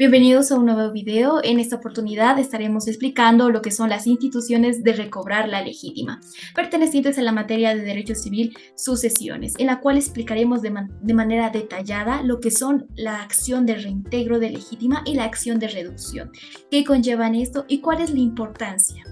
Bienvenidos a un nuevo video. En esta oportunidad estaremos explicando lo que son las instituciones de recobrar la legítima, pertenecientes a la materia de Derecho Civil, sucesiones, en la cual explicaremos de manera detallada lo que son la acción de reintegro de legítima y la acción de reducción, qué conllevan esto y cuál es la importancia.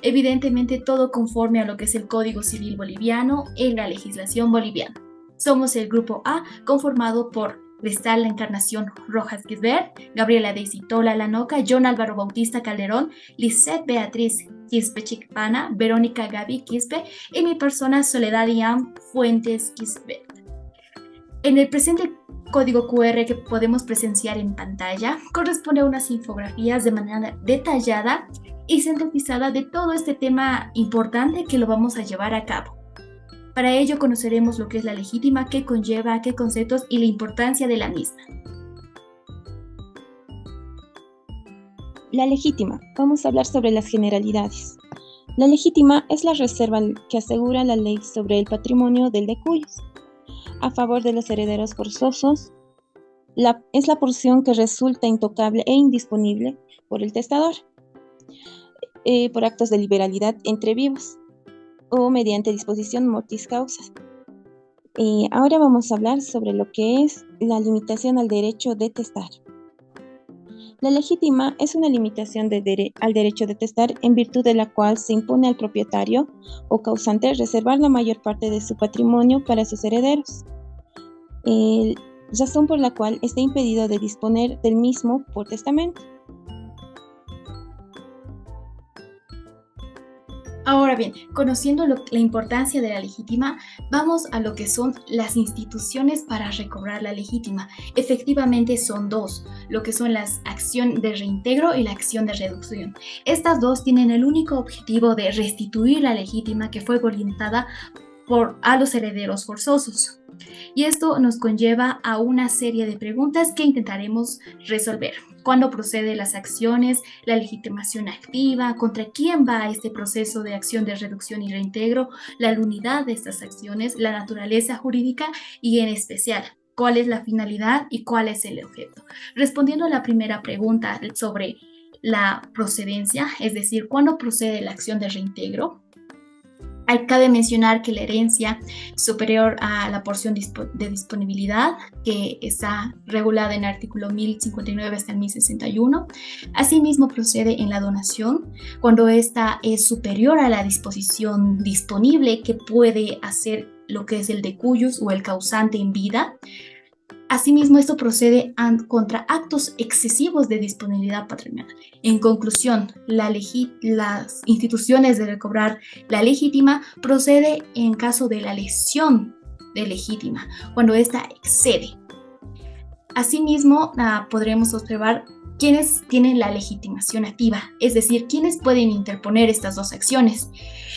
Evidentemente todo conforme a lo que es el Código Civil boliviano en la legislación boliviana. Somos el grupo A, conformado por Cristal La Encarnación Rojas Gisbert, Gabriela Daisy Tola Lanoca, John Álvaro Bautista Calderón, Lisette Beatriz Quispe Chicpana, Verónica Gaby Quispe y mi persona Soledad Ian Fuentes Gisbert. En el presente código QR que podemos presenciar en pantalla corresponde a unas infografías de manera detallada y sintetizada de todo este tema importante que lo vamos a llevar a cabo. Para ello conoceremos lo que es la legítima, qué conlleva, qué conceptos y la importancia de la misma. La legítima. Vamos a hablar sobre las generalidades. La legítima es la reserva que asegura la ley sobre el patrimonio del de cuyos. A favor de los herederos forzosos, es la porción que resulta intocable e indisponible por el testador, por actos de liberalidad entre vivos, o mediante disposición mortis causa. Ahora vamos a hablar sobre lo que es la limitación al derecho de testar. La legítima es una limitación al derecho de testar en virtud de la cual se impone al propietario o causante reservar la mayor parte de su patrimonio para sus herederos, razón por la cual está impedido de disponer del mismo por testamento. Ahora bien, conociendo la importancia de la legítima, vamos a lo que son las instituciones para recobrar la legítima. Efectivamente son dos, lo que son la acción de reintegro y la acción de reducción. Estas dos tienen el único objetivo de restituir la legítima que fue violentada a los herederos forzosos. Y esto nos conlleva a una serie de preguntas que intentaremos resolver. ¿Cuándo procede las acciones? ¿La legitimación activa? ¿Contra quién va este proceso de acción de reducción y reintegro? ¿La nulidad de estas acciones? ¿La naturaleza jurídica? Y en especial, ¿cuál es la finalidad y cuál es el objeto? Respondiendo a la primera pregunta sobre la procedencia, es decir, ¿cuándo procede la acción de reintegro? Cabe mencionar que la herencia superior a la porción de disponibilidad, que está regulada en el artículo 1059 hasta el 1061, asimismo procede en la donación, cuando ésta es superior a la disposición disponible que puede hacer lo que es el de cuyos o el causante en vida. Asimismo, esto procede contra actos excesivos de disponibilidad patrimonial. En conclusión, las instituciones de recobrar la legítima procede en caso de la lesión de legítima, cuando ésta excede. Asimismo, podremos observar quiénes tienen la legitimación activa, es decir, quiénes pueden interponer estas dos acciones.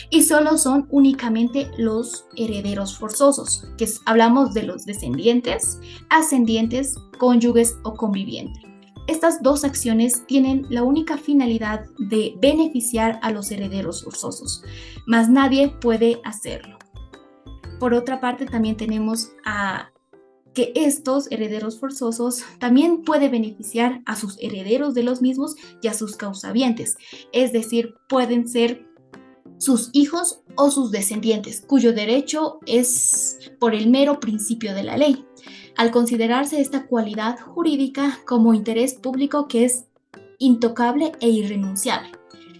Y solo son únicamente los herederos forzosos, que hablamos de los descendientes, ascendientes, cónyuges o convivientes. Estas dos acciones tienen la única finalidad de beneficiar a los herederos forzosos, mas nadie puede hacerlo. Por otra parte, también tenemos que estos herederos forzosos también pueden beneficiar a sus herederos de los mismos y a sus causavientes, es decir, pueden ser sus hijos o sus descendientes, cuyo derecho es por el mero principio de la ley, al considerarse esta cualidad jurídica como interés público que es intocable e irrenunciable.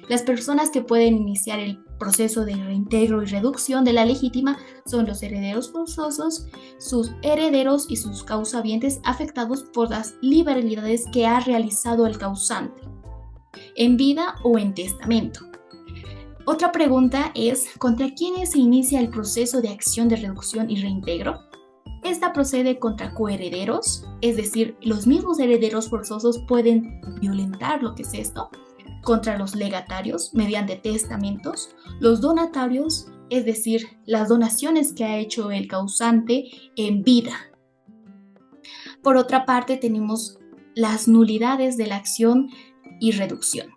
Las personas que pueden iniciar el proceso de reintegro y reducción de la legítima son los herederos forzosos, sus herederos y sus causavientes afectados por las liberalidades que ha realizado el causante, en vida o en testamento. Otra pregunta es, ¿contra quiénes se inicia el proceso de acción de reducción y reintegro? Esta procede contra coherederos, es decir, los mismos herederos forzosos pueden violentar lo que es esto, contra los legatarios mediante testamentos, los donatarios, es decir, las donaciones que ha hecho el causante en vida. Por otra parte, tenemos las nulidades de la acción y reducción.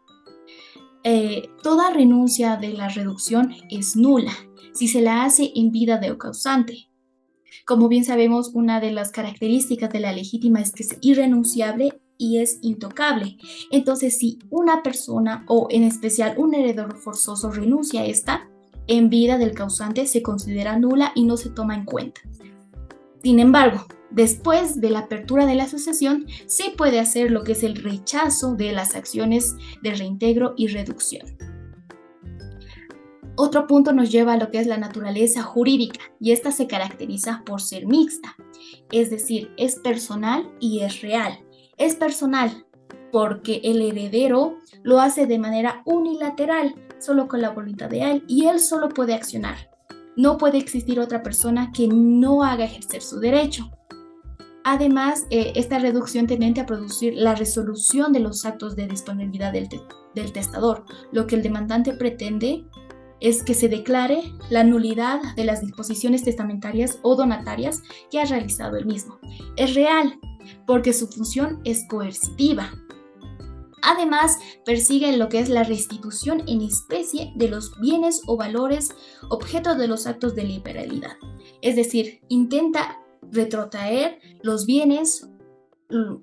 Toda renuncia de la reducción es nula si se la hace en vida del causante. Como bien sabemos, una de las características de la legítima es que es irrenunciable y es intocable. Entonces, si una persona o en especial un heredero forzoso renuncia a esta, en vida del causante se considera nula y no se toma en cuenta. Sin embargo, después de la apertura de la asociación, sí puede hacer lo que es el rechazo de las acciones de reintegro y reducción. Otro punto nos lleva a lo que es la naturaleza jurídica, y esta se caracteriza por ser mixta, es decir, es personal y es real. Es personal porque el heredero lo hace de manera unilateral, solo con la voluntad de él, y él solo puede accionar. No puede existir otra persona que no haga ejercer su derecho. Además, esta reducción tiende a producir la resolución de los actos de disponibilidad del testador. Lo que el demandante pretende es que se declare la nulidad de las disposiciones testamentarias o donatarias que ha realizado el mismo. Es real, porque su función es coercitiva. Además, persigue lo que es la restitución en especie de los bienes o valores objeto de los actos de liberalidad. Es decir, intenta retrotraer los bienes,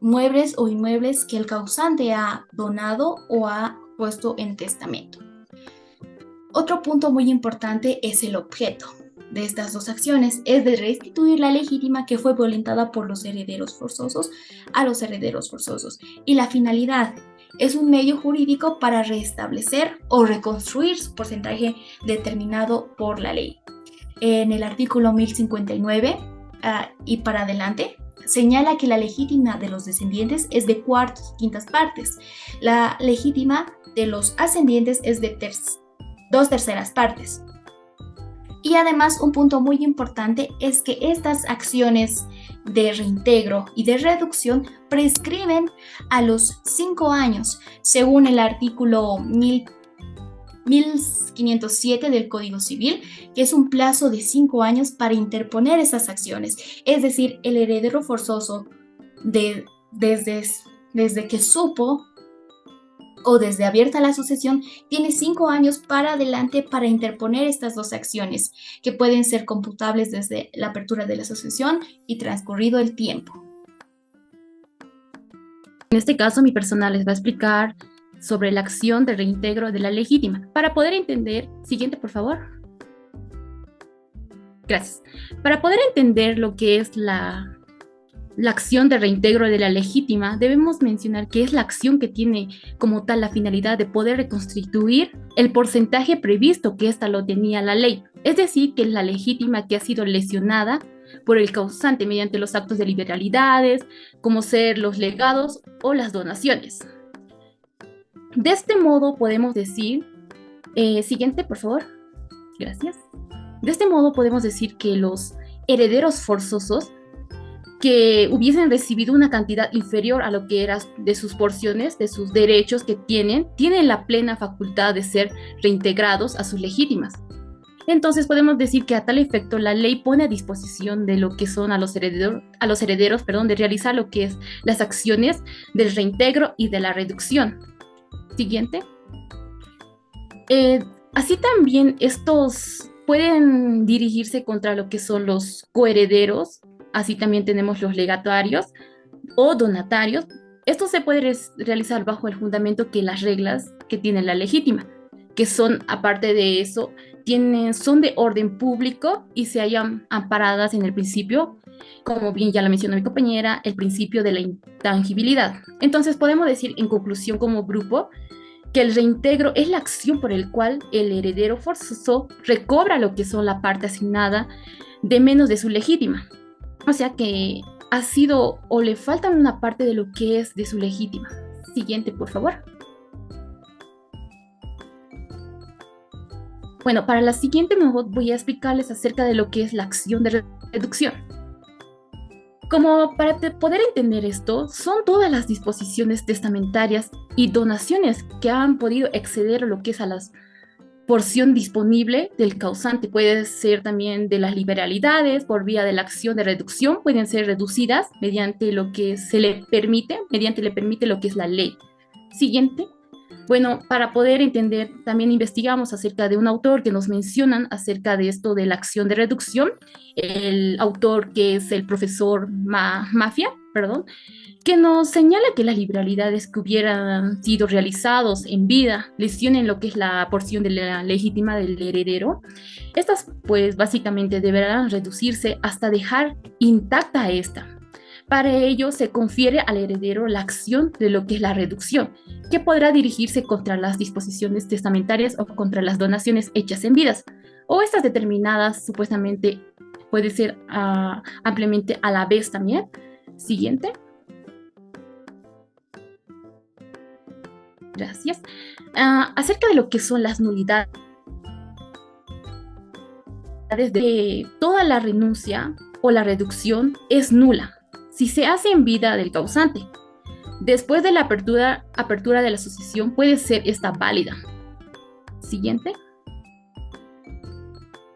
muebles o inmuebles que el causante ha donado o ha puesto en testamento. Otro punto muy importante es el objeto de estas dos acciones, es de restituir la legítima que fue violentada por los herederos forzosos a los herederos forzosos. Y la finalidad es un medio jurídico para restablecer o reconstruir su porcentaje determinado por la ley. En el artículo 1059 y para adelante, señala que la legítima de los descendientes es de cuartas, quintas partes. La legítima de los ascendientes es de 2/3 partes. Y además, un punto muy importante es que estas acciones de reintegro y de reducción prescriben a los 5 años, según el artículo 1507 del Código Civil, que es un plazo de 5 años para interponer esas acciones. Es decir, el heredero forzoso, desde que supo o desde abierta la sucesión, tiene 5 años para adelante para interponer estas dos acciones, que pueden ser computables desde la apertura de la sucesión y transcurrido el tiempo. En este caso, mi personal les va a explicar sobre la acción de reintegro de la legítima. Para poder entender, siguiente por favor. Gracias. Para poder entender lo que es la acción de reintegro de la legítima, debemos mencionar que es la acción que tiene como tal la finalidad de poder reconstituir el porcentaje previsto que ésta lo tenía la ley. Es decir, que es la legítima que ha sido lesionada por el causante mediante los actos de liberalidades, como ser los legados o las donaciones. De este modo podemos decir, siguiente por favor, gracias. De este modo podemos decir que los herederos forzosos que hubiesen recibido una cantidad inferior a lo que era de sus porciones, de sus derechos que tienen la plena facultad de ser reintegrados a sus legítimas. Entonces podemos decir que a tal efecto la ley pone a disposición de lo que son a los herederos, de realizar lo que es las acciones del reintegro y de la reducción. Siguiente. Así también estos pueden dirigirse contra lo que son los coherederos. Así también tenemos los legatarios o donatarios. Esto se puede realizar bajo el fundamento que las reglas que tiene la legítima, que son, aparte de eso, son de orden público y se hallan amparadas en el principio, como bien ya lo mencionó mi compañera, el principio de la intangibilidad. Entonces podemos decir en conclusión como grupo que el reintegro es la acción por el cual el heredero forzoso recobra lo que son la parte asignada de menos de su legítima. O sea que ha sido o le faltan una parte de lo que es de su legítima. Siguiente, por favor. Bueno, para la siguiente voy a explicarles acerca de lo que es la acción de reducción. Como para poder entender esto, son todas las disposiciones testamentarias y donaciones que han podido exceder a lo que es a la porción disponible del causante. Puede ser también de las liberalidades por vía de la acción de reducción, pueden ser reducidas mediante lo que se le permite, lo que es la ley. Siguiente. Bueno, para poder entender, también investigamos acerca de un autor que nos mencionan acerca de esto de la acción de reducción, el autor que es el profesor Mafia, perdón, que nos señala que las liberalidades que hubieran sido realizados en vida lesionen lo que es la porción de la legítima del heredero. Estas, pues, básicamente deberán reducirse hasta dejar intacta esta. Para ello, se confiere al heredero la acción de lo que es la reducción, que podrá dirigirse contra las disposiciones testamentarias o contra las donaciones hechas en vidas, o estas determinadas supuestamente puede ser ampliamente a la vez también. Siguiente. Gracias. Acerca de lo que son las nulidades de toda la renuncia o la reducción es nula si se hace en vida del causante. Después de la apertura de la sucesión puede ser esta válida. Siguiente.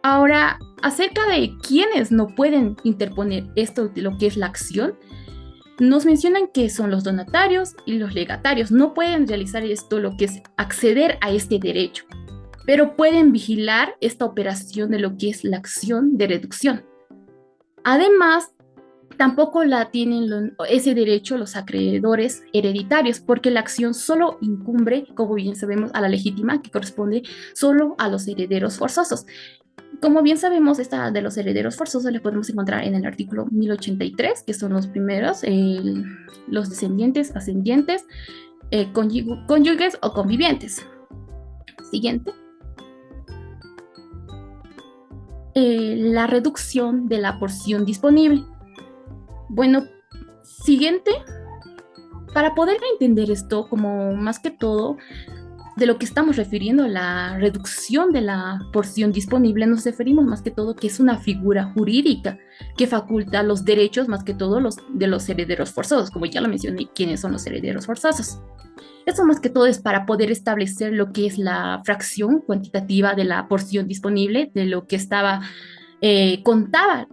Ahora, acerca de quiénes no pueden interponer esto de lo que es la acción, nos mencionan que son los donatarios y los legatarios. No pueden realizar esto, lo que es acceder a este derecho, pero pueden vigilar esta operación de lo que es la acción de reducción. Además, tampoco la tienen ese derecho los acreedores hereditarios, porque la acción solo incumbe, como bien sabemos, a la legítima, que corresponde solo a los herederos forzosos. Como bien sabemos, esta de los herederos forzosos les podemos encontrar en el artículo 1083, que son los primeros, los descendientes, ascendientes, cónyuges o convivientes. Siguiente. La reducción de la porción disponible. Bueno, siguiente. Para poder entender esto, como más que todo, de lo que estamos refiriendo a la reducción de la porción disponible, nos referimos más que todo que es una figura jurídica que faculta los derechos, más que todo de los herederos forzosos, como ya lo mencioné, quiénes son los herederos forzosos. Esto más que todo es para poder establecer lo que es la fracción cuantitativa de la porción disponible, de lo que contaba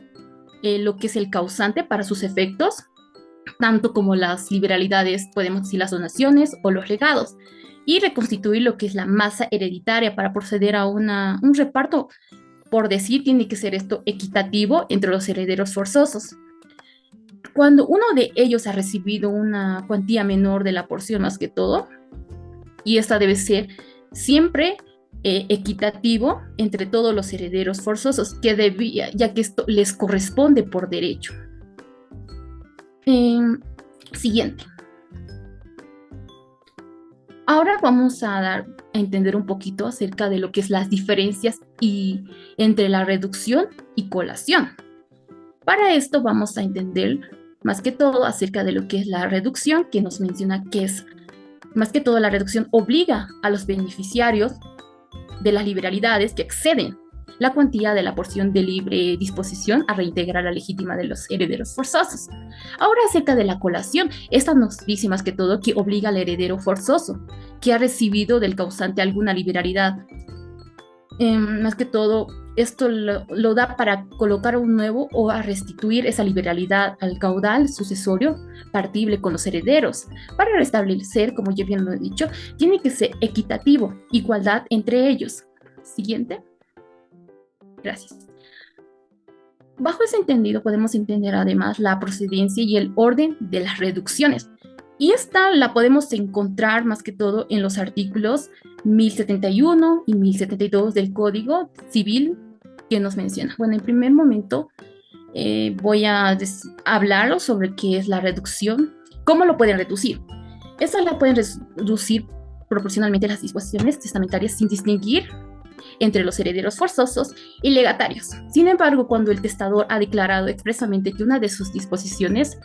lo que es el causante para sus efectos, tanto como las liberalidades, podemos decir las donaciones o los legados, y reconstituir lo que es la masa hereditaria para proceder a un reparto, por decir, tiene que ser esto equitativo entre los herederos forzosos. Cuando uno de ellos ha recibido una cuantía menor de la porción más que todo, y esta debe ser siempre equitativo entre todos los herederos forzosos, ya que esto les corresponde por derecho. Siguiente. Ahora vamos a entender un poquito acerca de lo que es las diferencias entre la reducción y colación. Para esto vamos a entender más que todo acerca de lo que es la reducción, que nos menciona que es, más que todo, la reducción obliga a los beneficiarios de las liberalidades que exceden la cuantía de la porción de libre disposición a reintegrar la legítima de los herederos forzosos. Ahora acerca de la colación, esta nos dice más que todo que obliga al heredero forzoso que ha recibido del causante alguna liberalidad. Más que todo, esto lo da para colocar un nuevo o a restituir esa liberalidad al caudal sucesorio partible con los herederos. Para restablecer, como ya bien lo he dicho, tiene que ser equitativo, igualdad entre ellos. Siguiente. Gracias. Bajo ese entendido podemos entender además la procedencia y el orden de las reducciones. Y esta la podemos encontrar más que todo en los artículos 1071 y 1072 del Código Civil que nos menciona. Bueno, en primer momento voy a hablar sobre qué es la reducción, cómo lo pueden reducir. Esta la pueden reducir proporcionalmente a las disposiciones testamentarias sin distinguir entre los herederos forzosos y legatarios. Sin embargo, cuando el testador ha declarado expresamente que una de sus disposiciones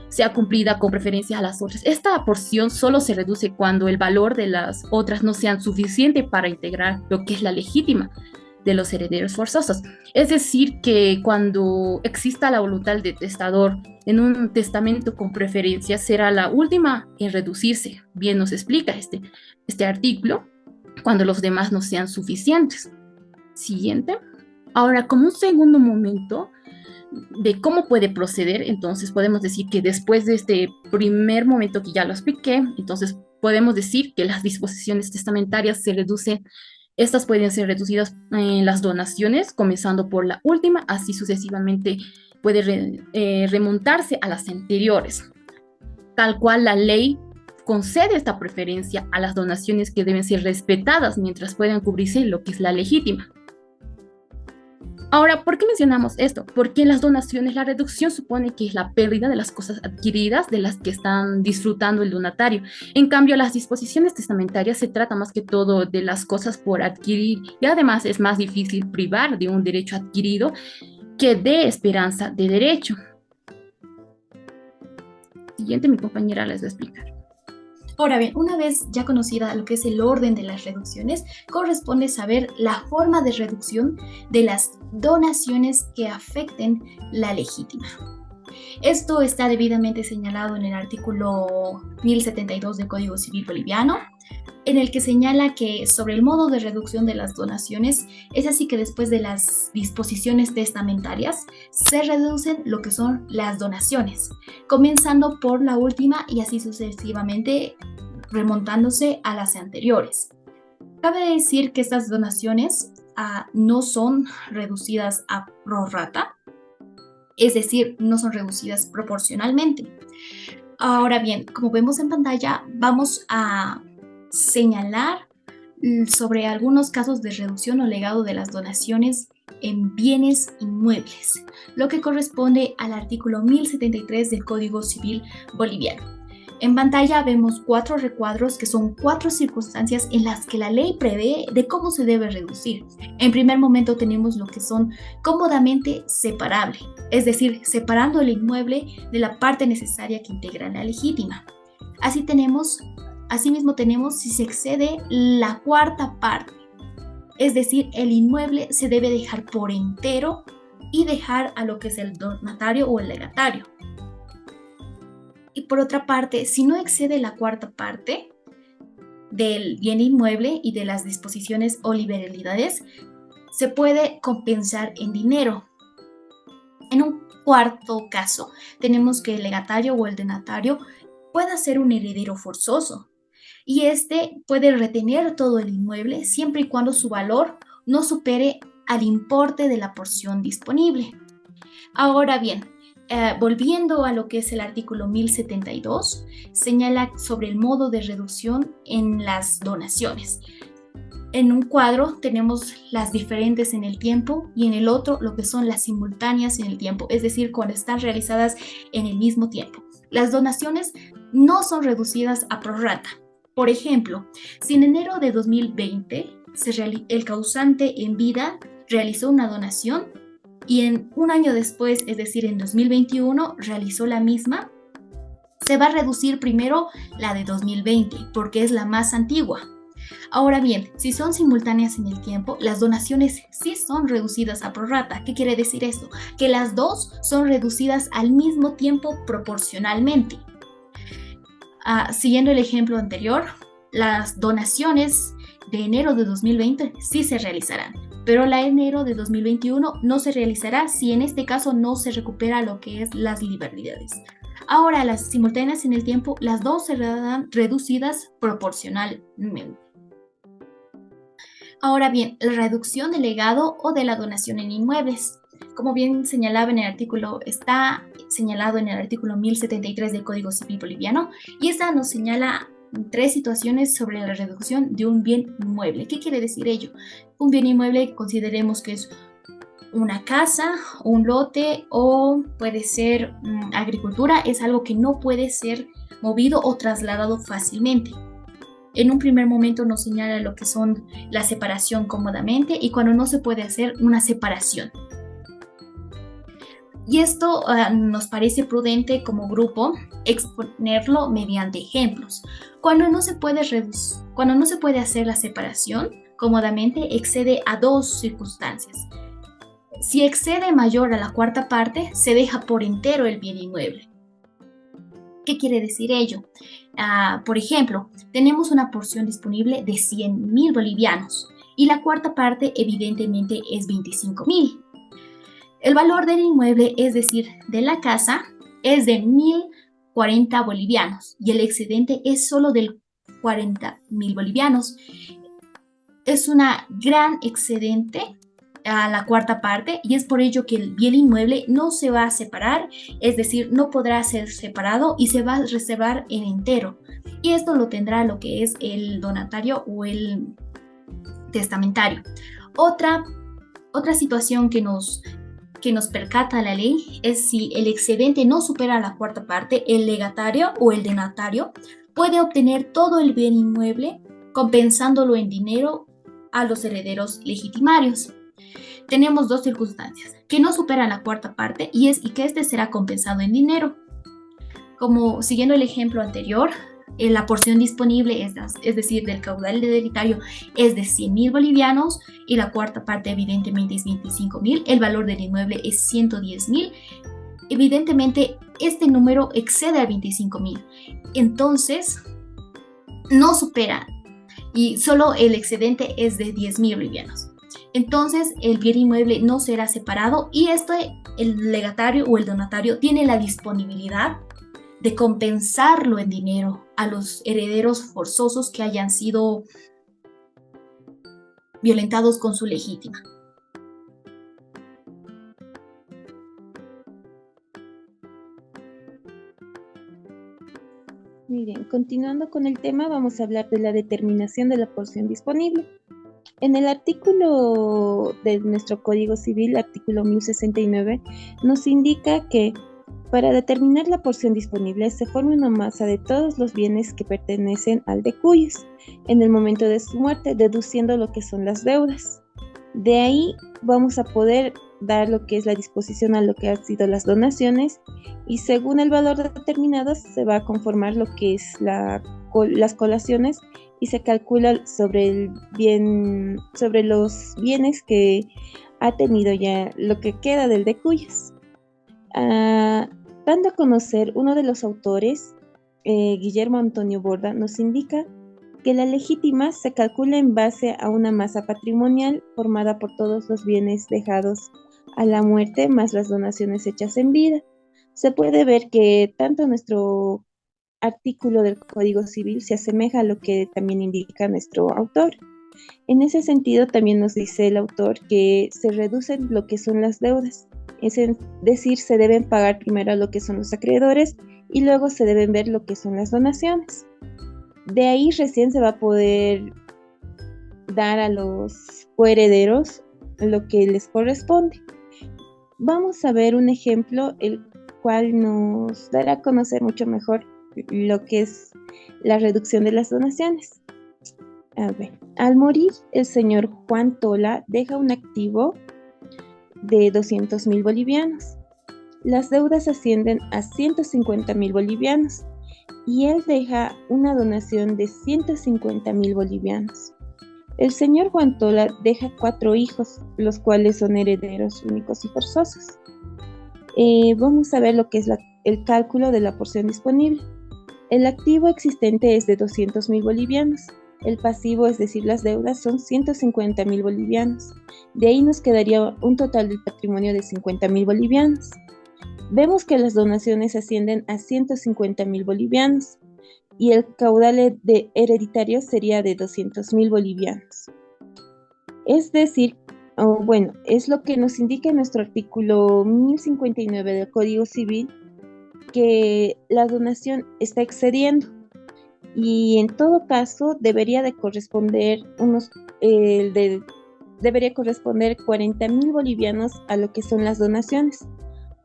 sea cumplida con preferencia a las otras, esta porción solo se reduce cuando el valor de las otras no sean suficiente para integrar lo que es la legítima de los herederos forzosos. Es decir, que cuando exista la voluntad del testador en un testamento con preferencia, será la última en reducirse. Bien nos explica este artículo, cuando los demás no sean suficientes. Siguiente. Ahora, como un segundo momento de cómo puede proceder, entonces podemos decir que después de este primer momento que ya lo expliqué, entonces podemos decir que las disposiciones testamentarias se reducen. Estas pueden ser reducidas en las donaciones, comenzando por la última, así sucesivamente puede remontarse a las anteriores. Tal cual la ley concede esta preferencia a las donaciones que deben ser respetadas mientras puedan cubrirse lo que es la legítima. Ahora, ¿por qué mencionamos esto? Porque en las donaciones la reducción supone que es la pérdida de las cosas adquiridas de las que están disfrutando el donatario. En cambio, las disposiciones testamentarias se trata más que todo de las cosas por adquirir y además es más difícil privar de un derecho adquirido que de esperanza de derecho. Siguiente, mi compañera les va a explicar. Ahora bien, una vez ya conocida lo que es el orden de las reducciones, corresponde saber la forma de reducción de las donaciones que afecten la legítima. Esto está debidamente señalado en el artículo 1072 del Código Civil Boliviano, en el que señala que sobre el modo de reducción de las donaciones, es así que después de las disposiciones testamentarias, se reducen lo que son las donaciones, comenzando por la última y así sucesivamente remontándose a las anteriores. Cabe decir que estas donaciones no son reducidas a prorrata, es decir, no son reducidas proporcionalmente. Ahora bien, como vemos en pantalla, vamos a señalar sobre algunos casos de reducción o legado de las donaciones en bienes inmuebles, lo que corresponde al artículo 1073 del Código Civil Boliviano. En pantalla vemos 4 recuadros que son 4 circunstancias en las que la ley prevé de cómo se debe reducir. En primer momento tenemos lo que son cómodamente separable, es decir, separando el inmueble de la parte necesaria que integra la legítima. Asimismo tenemos si se excede la cuarta parte, es decir, el inmueble se debe dejar por entero y dejar a lo que es el donatario o el legatario. Y por otra parte, si no excede la cuarta parte del bien inmueble y de las disposiciones o liberalidades, se puede compensar en dinero. En un cuarto caso, tenemos que el legatario o el donatario pueda ser un heredero forzoso y este puede retener todo el inmueble siempre y cuando su valor no supere al importe de la porción disponible. Ahora bien, volviendo a lo que es el artículo 1072, señala sobre el modo de reducción en las donaciones. En un cuadro tenemos las diferentes en el tiempo y en el otro lo que son las simultáneas en el tiempo, es decir, cuando están realizadas en el mismo tiempo. Las donaciones no son reducidas a prorrata. Por ejemplo, si en enero de 2020 el causante en vida realizó una donación, y en un año después, es decir, en 2021, realizó la misma, se va a reducir primero la de 2020, porque es la más antigua. Ahora bien, si son simultáneas en el tiempo, las donaciones sí son reducidas a prorrata. ¿Qué quiere decir esto? Que las dos son reducidas al mismo tiempo proporcionalmente. Siguiendo el ejemplo anterior, las donaciones de enero de 2020 sí se realizarán, pero la de enero de 2021 no se realizará si en este caso no se recupera lo que es las liberalidades. Ahora, las simultáneas en el tiempo, las dos serán reducidas proporcionalmente. Ahora bien, la reducción del legado o de la donación en inmuebles. Como bien señalaba en el artículo, está señalado en el artículo 1073 del Código Civil Boliviano y esta nos señala 3 situaciones sobre la reducción de un bien inmueble. ¿Qué quiere decir ello? Un bien inmueble consideremos que es una casa, un lote o puede ser agricultura, es algo que no puede ser movido o trasladado fácilmente. En un primer momento nos señala lo que son la separación cómodamente y cuando no se puede hacer una separación. Y esto nos parece prudente como grupo exponerlo mediante ejemplos. Cuando no se puede hacer la separación cómodamente, excede a 2 circunstancias. Si excede mayor a la cuarta parte, se deja por entero el bien inmueble. ¿Qué quiere decir ello? Por ejemplo, tenemos una porción disponible de 100.000 bolivianos y la cuarta parte evidentemente es 25.000. El valor del inmueble, es decir, de la casa, es de 1.040 bolivianos y el excedente es solo del 40.000 bolivianos. Es una gran excedente a la cuarta parte y es por ello que el bien inmueble no se va a separar, es decir, no podrá ser separado y se va a reservar en entero. Y esto lo tendrá lo que es el donatario o el testamentario. Otra situación que nos percata la ley es si el excedente no supera la cuarta parte, el legatario o el donatario puede obtener todo el bien inmueble compensándolo en dinero a los herederos legitimarios. Tenemos dos circunstancias, que no superan la cuarta parte y que este será compensado en dinero. Como siguiendo el ejemplo anterior, la porción disponible, es decir, del caudal hereditario, es de 100.000 bolivianos y la cuarta parte evidentemente es 25.000, el valor del inmueble es 110.000. Evidentemente, este número excede a 25.000, entonces no supera y solo el excedente es de 10.000 bolivianos. Entonces, el bien inmueble no será separado y el legatario o el donatario tiene la disponibilidad de compensarlo en dinero a los herederos forzosos que hayan sido violentados con su legítima. Muy bien, continuando con el tema, vamos a hablar de la determinación de la porción disponible. En el artículo de nuestro Código Civil, artículo 1069, nos indica que para determinar la porción disponible se forma una masa de todos los bienes que pertenecen al decuyes en el momento de su muerte, deduciendo lo que son las deudas. De ahí vamos a poder dar lo que es la disposición a lo que han sido las donaciones y según el valor determinado se va a conformar lo que es las colaciones y se calcula sobre los bienes que ha tenido ya lo que queda del decuyes. Dando a conocer uno de los autores, Guillermo Antonio Borda, nos indica que la legítima se calcula en base a una masa patrimonial formada por todos los bienes dejados a la muerte más las donaciones hechas en vida. Se puede ver que tanto nuestro artículo del Código Civil se asemeja a lo que también indica nuestro autor. En ese sentido, también nos dice el autor que se reducen lo que son las deudas, es decir, se deben pagar primero lo que son los acreedores y luego se deben ver lo que son las donaciones. De ahí recién se va a poder dar a los coherederos lo que les corresponde. Vamos a ver un ejemplo, el cual nos dará a conocer mucho mejor lo que es la reducción de las donaciones. A ver, al morir el señor Juan Tola deja un activo de 200.000 bolivianos. Las deudas ascienden a 150.000 bolivianos y él deja una donación de 150.000 bolivianos. El señor Juan Tola deja 4 hijos, los cuales son herederos únicos y forzosos. Vamos a ver lo que es el cálculo de la porción disponible. El activo existente es de 200.000 bolivianos. El pasivo, es decir, las deudas, son 150.000 bolivianos. De ahí nos quedaría un total del patrimonio de 50.000 bolivianos. Vemos que las donaciones ascienden a 150.000 bolivianos y el caudal hereditario sería de 200.000 bolivianos. Es decir, es lo que nos indica en nuestro artículo 1059 del Código Civil, que la donación está excediendo y en todo caso debería corresponder 40.000 bolivianos a lo que son las donaciones.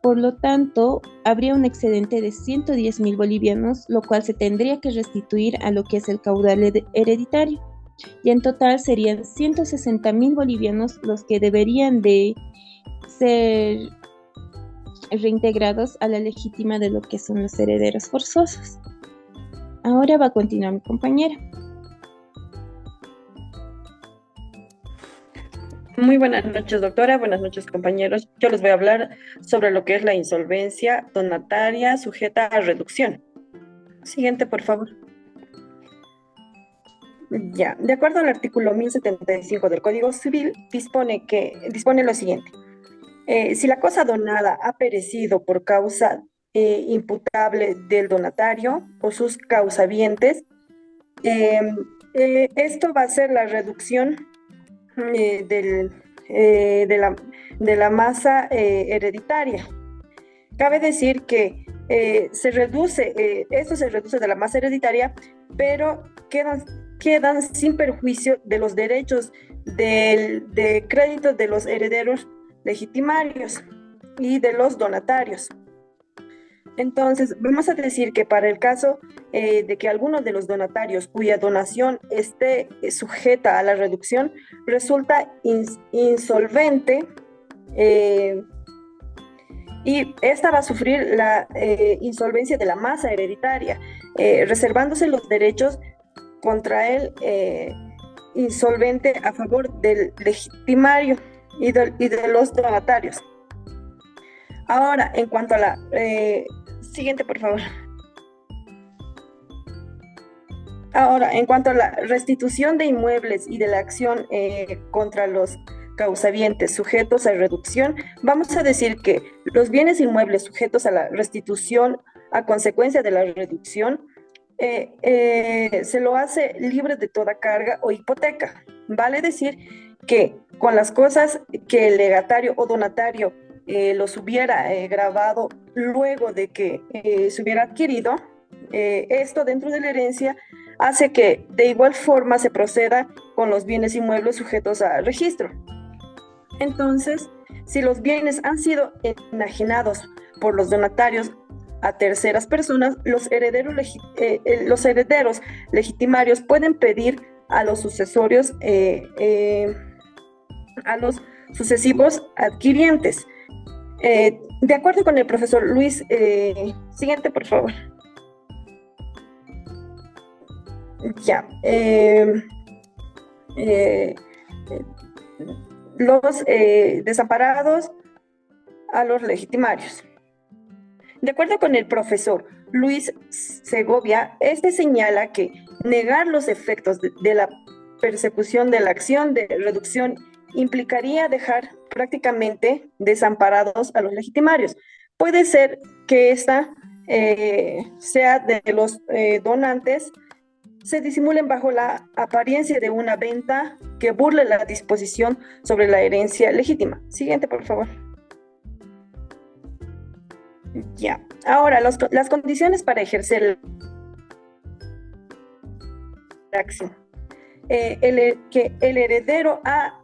Por lo tanto, habría un excedente de 110.000 bolivianos, lo cual se tendría que restituir a lo que es el caudal hereditario. Y en total serían 160.000 bolivianos los que deberían de ser reintegrados a la legítima de lo que son los herederos forzosos. Ahora va a continuar mi compañera. Muy buenas noches, doctora. Buenas noches, compañeros. Yo les voy a hablar sobre lo que es la insolvencia donataria sujeta a reducción. Siguiente, por favor. Ya, de acuerdo al artículo 1075 del Código Civil, dispone lo siguiente. Si la cosa donada ha perecido por causa imputable del donatario o sus causavientes, Eh, Esto va a ser la reducción de la masa hereditaria. Cabe decir que esto se reduce de la masa hereditaria, pero quedan sin perjuicio de los derechos de crédito de los herederos legitimarios y de los donatarios. Entonces, vamos a decir que para el caso de que alguno de los donatarios cuya donación esté sujeta a la reducción resulta insolvente, y esta va a sufrir la insolvencia de la masa hereditaria, reservándose los derechos contra el insolvente a favor del legitimario y de los donatarios. Ahora, en cuanto a la... siguiente, por favor. Ahora, en cuanto a la restitución de inmuebles y de la acción contra los causavientes sujetos a reducción, vamos a decir que los bienes inmuebles sujetos a la restitución a consecuencia de la reducción se lo hace libre de toda carga o hipoteca. Vale decir que con las cosas que el legatario o donatario los hubiera grabado luego de que se hubiera adquirido, esto dentro de la herencia hace que de igual forma se proceda con los bienes inmuebles sujetos a registro. Entonces, si los bienes han sido enajenados por los donatarios a terceras personas, los herederos legitimarios pueden pedir a los sucesorios, a los sucesivos adquirientes. De acuerdo con el profesor Luis, siguiente, por favor. Ya. Los desamparados a los legitimarios. De acuerdo con el profesor Luis Segovia, este señala que negar los efectos de la persecución de la acción de reducción implicaría dejar prácticamente desamparados a los legitimarios. Puede ser que esta sea de los donantes, se disimulen bajo la apariencia de una venta que burle la disposición sobre la herencia legítima. Siguiente, por favor. Ya. Ahora, las condiciones para ejercer la acción. Que el heredero ha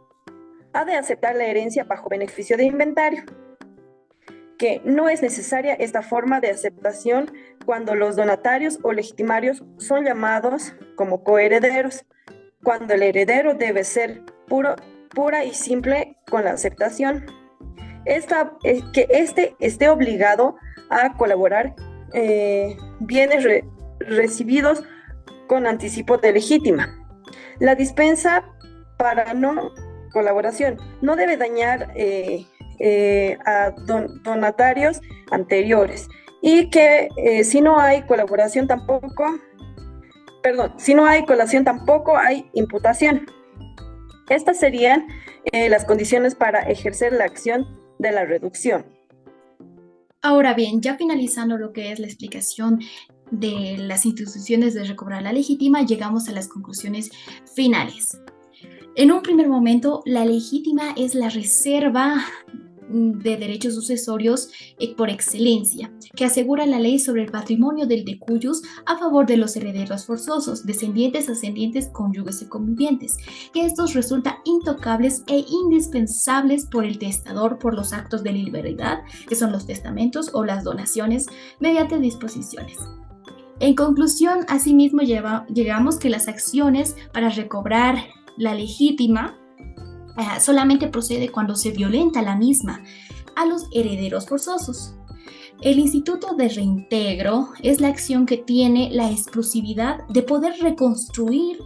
de aceptar la herencia bajo beneficio de inventario, que no es necesaria esta forma de aceptación cuando los donatarios o legitimarios son llamados como coherederos, cuando el heredero debe ser pura y simple con la aceptación. Que éste esté obligado a colaborar bienes recibidos con anticipo de legítima. La dispensa para no colaboración no debe dañar a donatarios anteriores, y que si no hay colación tampoco hay imputación. Estas serían las condiciones para ejercer la acción de la reducción. Ahora bien, ya finalizando lo que es la explicación de las instituciones de recobrar la legítima, llegamos a las conclusiones finales. En un primer momento, la legítima es la reserva de derechos sucesorios por excelencia, que asegura la ley sobre el patrimonio del de cuyos a favor de los herederos forzosos, descendientes, ascendientes, cónyuges y convivientes, que estos resultan intocables e indispensables por el testador por los actos de liberalidad, que son los testamentos o las donaciones, mediante disposiciones. En conclusión, asimismo, llegamos que las acciones para recobrar la legítima solamente procede cuando se violenta la misma a los herederos forzosos. El instituto de reintegro es la acción que tiene la exclusividad de poder reconstruir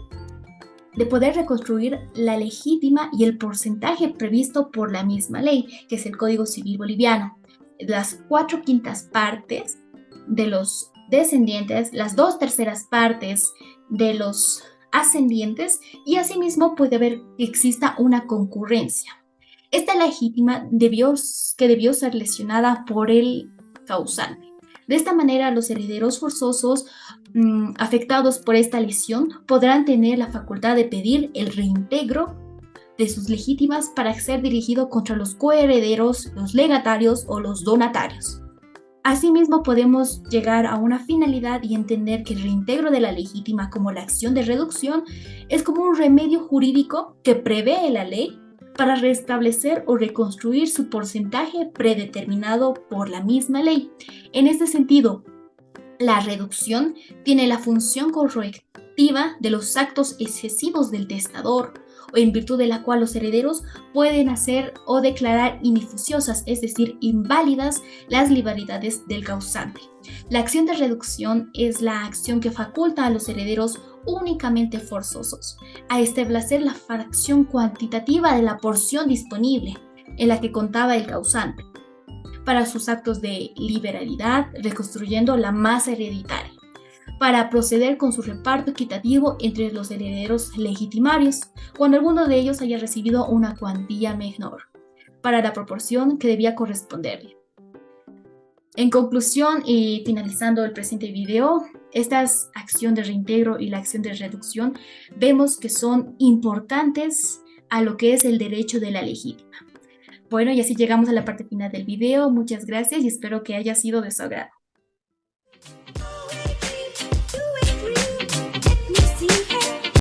la legítima y el porcentaje previsto por la misma ley, que es el Código Civil Boliviano. Las 4/5 partes de los descendientes, las 2/3 partes de los ascendientes, y asimismo puede haber que exista una concurrencia. Esta legítima debió ser lesionada por el causante. De esta manera, los herederos forzosos afectados por esta lesión podrán tener la facultad de pedir el reintegro de sus legítimas para ser dirigido contra los coherederos, los legatarios o los donatarios. Asimismo, podemos llegar a una finalidad y entender que el reintegro de la legítima como la acción de reducción es como un remedio jurídico que prevé la ley para restablecer o reconstruir su porcentaje predeterminado por la misma ley. En este sentido, la reducción tiene la función correctiva de los actos excesivos del testador, o en virtud de la cual los herederos pueden hacer o declarar ineficiosas, es decir, inválidas, las liberalidades del causante. La acción de reducción es la acción que faculta a los herederos únicamente forzosos a establecer la fracción cuantitativa de la porción disponible en la que contaba el causante para sus actos de liberalidad, reconstruyendo la masa hereditaria, para proceder con su reparto equitativo entre los herederos legitimarios, cuando alguno de ellos haya recibido una cuantía menor, para la proporción que debía corresponderle. En conclusión y finalizando el presente video, esta acción de reintegro y la acción de reducción vemos que son importantes a lo que es el derecho de la legítima. Bueno, y así llegamos a la parte final del video. Muchas gracias y espero que haya sido de su agrado.